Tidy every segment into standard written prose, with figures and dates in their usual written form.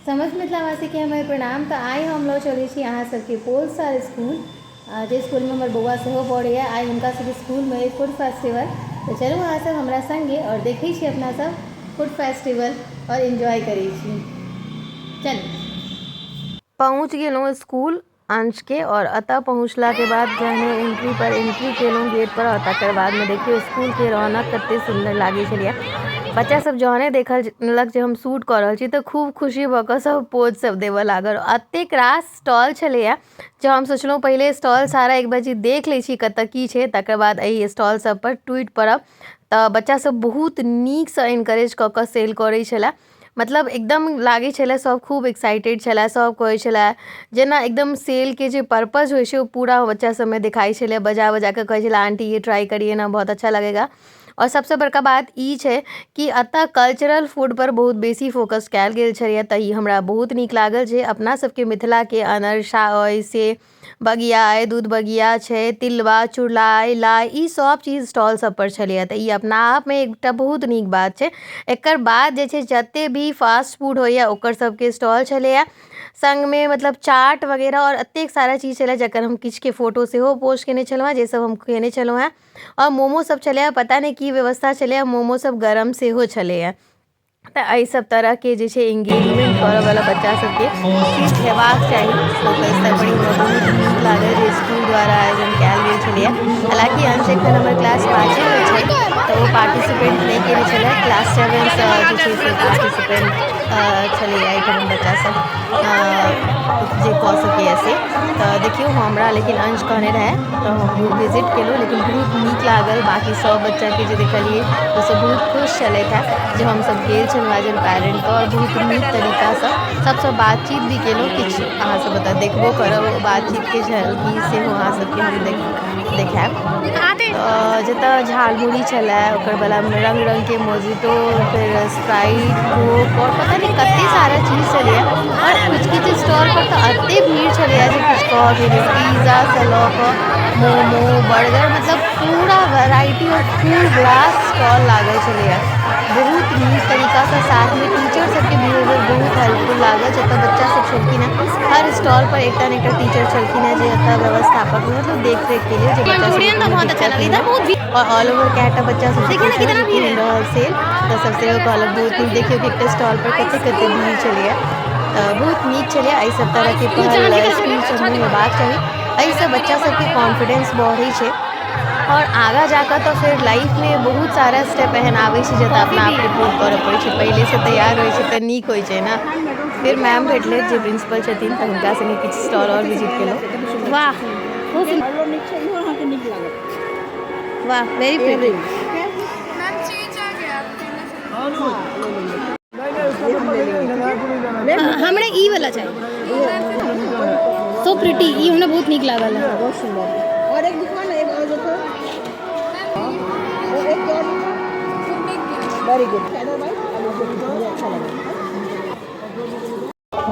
समझ मिथिलावासी के हमारे प्रणाम। तो आई हम लोग चले छी अहाँ सबके पोलसर स्कूल, जे स्कूल में हमारे बउआ सेहो पढ़ैया। आई हुनका सबके स्कूल में फूड फेस्टिवल, तो चलू अहाँ सब हमरा संगे और देखै छी अपना सब फूड फेस्टिवल और एंजॉय करै छी। चल पहुँच गेलहुँ स्कूल अंश के, और अतः पहुँचला के बाद जहने एंट्री पर एंट्री केलहुँ गेट पर, और तकर बाद में देखियो स्कूल के रौनक कते सुंदर लागे छलिए। बच्चा सब जहने देखलक जे हम शूट कर रहल छी तऽ खूब खुशी भऽ कऽ सब पोज सब देबऽ लागल। एतेक रास स्टॉल छलैया जो हम सोचलहुँ पहिले स्टॉल सारा एक बार देख लै छी कतऽ की छै, तकर बाद एहि स्टॉल सब पर ट्वीट पड़ब। तऽ बच्चा सब बहुत नीकसँ एनकरेज कऽ कऽ सेल करै छलै, मतलब एकदम लागे छलै सब खूब एक्साइटेड छलै। सब कहै छलै जेना एकदम सेल के जे पर्पस होइ छै वो पूरा बच्चा सब में दिखाई छलै, बजा बजा के कहै छलै आंटी ये ट्राई करिए ना, बहुत अच्छा लगेगा। और सबसे बड़का बात ई छै कि अतः कल्चरल फूड पर बहुत बेसी फोकस कयल गेल छलैए, तऽ ई हमरा बहुत नीक लागल जे अपना सबके मिथिला के अनरसा अइ से बगिया अइ, दूध बगिया छै, तिलवा, चुड़लाइ, लाई, ई सब चीज स्टॉल सब पर छलैए। तऽ ई अपना आप में एकटा बहुत नीक बात छै। एकर बाद जे छै जते भी फास्ट फूड होइए ओकर सबके स्टॉल छलैए, संग में मतलब चाट वगैरह और एतेक सारा चीज छलै जकर हम किछु के फोटो सेहो पोस्ट केने छलहुँ हेँ, जे सब हम खेने छलहुँ हेँ। और मोमो सब छलैए, पता नहीं की व्यवस्था छलैए, मोमो सब गरम सेहो छलैए। तऽ एहि सब तरह के जे छै एंगेजमेंट करऽ वाला बच्चा सबके चीज हेबाक चाही। लोकल स्तर पर हमरा बहुत नीक लागल जे स्कूल द्वारा आयोजन कयल गेल छलैए। हालांकि अंश एखन हमर क्लास 5 में छै तऽ ओ पार्टिसिपेट नहीं केने छलै, क्लास 7 से जे छै से पार्टिसिपेंट छलैए एहिठाम बच्चा सब जे कऽ सकैए से। तऽ देखियौ हमरा लेकिन अंश कहने रहै तऽ हम विजिट केलहुँ, लेकिन बहुत नीक लागल। बाकी सब बच्चा के जे देखलिए ओ सब बहुत खुश छलथि हैं जे हमसब गेल छलहुँ एज एन पेरेंट, और बहुत नीक तरीकासँ सबसँ बातचीत भी केलहुँ। किछु अहाँ सब ओतऽ देखबो करब बातचीत के झलकी सेहो अहाँ सबके हम देखायब। तऽ जतऽ झालमुड़ी छलै ओकर बलामे रंग रंग के मोजिटो, फिर स्प्राइट, कोक और पता नहीं कते सारा चीज छलैए। और किछु किछु स्टॉल पर तऽ एते भीड़ छलैए जे किछु कहऽ के नहीं। पिज्जा से लऽ कऽ मोमो, बर्गर, मतलब पूरा वैरायटी और फुल ग्लास स्टॉल लागल छलैए बहुत नीक तरीकासँ। साथ में टीचर सबके बिहेवियर बहुत हेल्पफुल लागल, जतऽ बच्चा सब छलखिन हैं हर स्टॉल पर एकटा ने एकटा टीचर छलखिन हैं जे एतऽ व्यवस्थापक मतलब देख रेख के लिए, जे बच्चा सबके कोनो दिक्कत नहीं है। और ऑल ओवर कैटा बच्चा सब देखिए रहल सेल तऽ सब सेहो कहलक बहुत नीक। देखियो कि एकटा स्टॉल पर कते कते भीड़ छलैए, बहुत नीक छलै। एहि सब तरह के पहल स्कूल सब में हेबाक चाही, एहिसँ बच्चा सबके कॉन्फिडेंस बढ़ै छै। और आगाँ जाकर तो फिर लाइफ में बहुत सारा स्टेप एहन आबै छै जतऽ अपना आप के प्रूव करऽ पड़ै छै। पहिले से तैयार होइ छै तऽ नीक होइ छै ना। फिर मैम भेटले जे प्रिंसिपल छथिन तऽ हुनका संगे किछु स्टॉल और विजिट केलहुँ। वाह वाह वेरी प्रिटी। हमरा ई वाला चाहिए, सो प्रिटी, ई हमरा बहुत नीक लागल है। बहुत सुंदर। और एक दिखा ना, एक और देखो, और एक और वेरी गुड। मुझे अच्छा लगा।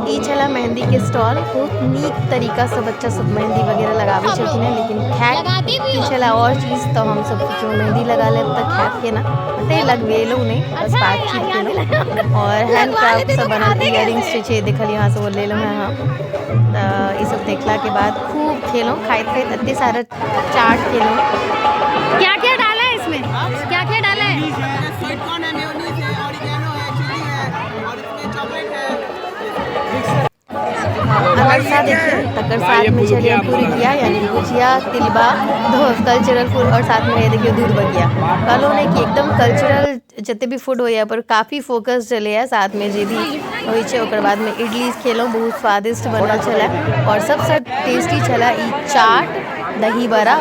ई छला मेहंदी के स्टॉल, बहुत नीक तरीका से बच्चा सब मेहंदी वगैरह लगाबै छथिन हैं। लेकिन खैर ई छला और चीज तो हम सब सोचो मेहंदी लगा लेब तऽ खैब केना, ते लगवेलहुँ नहीं, बस बातचीत केलहुँ। और हैंड क्राफ्ट से बनल इयरिंग्स जे छै देखलिए अहाँ सब लेलहुँ हैं हम। तऽ ई सब देखला के बाद खूब खेलहुँ, खाइत खाइत एते सारा चाट खेलहुँ। क्या क्या डाला है इसमें, क्या क्या डाला है? स्वीट कॉर्न है, मेयोनीज है, ऑरिगेनो है, चिली है और इसमें चॉकलेट है। अनरसा देखिए, तकर साथ में चलिए पुरुकिया यानी भुजिया, तिलबा, कल्चरल फूड, और साथ में देखिए दूध बगिया। कहलो ने कि एकदम कल्चरल जते भी फूड होइए पर काफ़ी फोकस चले, साथ में जे भी होइ छै। ओकर बाद में इडली खेलहुँ, बहुत स्वादिष्ट बनल छलै। और सबसे टेस्टी छलै ई चाट, दही बड़ा।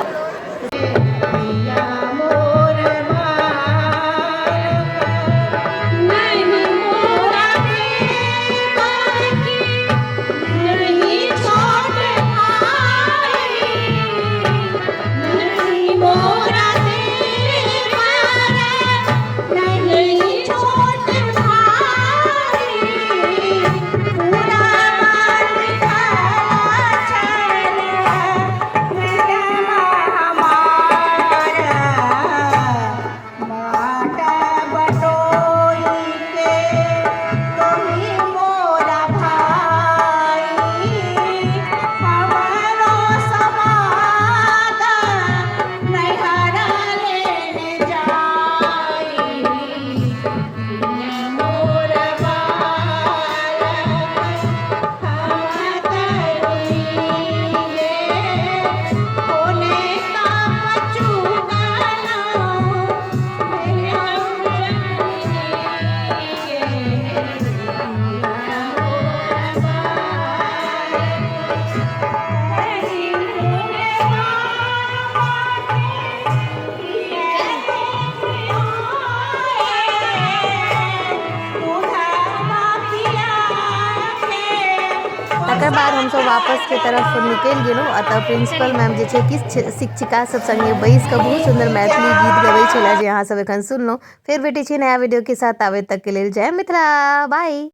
तकर बाद हम सब वापस के तरफ निकल गेलहुँ। अतः प्रिंसिपल मैम जे छै किछु शिक्षिका सब संगे बैस कऽ बहुत सुंदर मैथिली गीत गबै छलै जे अहाँ सब एखन सुनलहुँ। फेर भेटै छी नया वीडियो के साथ, आबे तक के लेल जय मिथिला, बाय।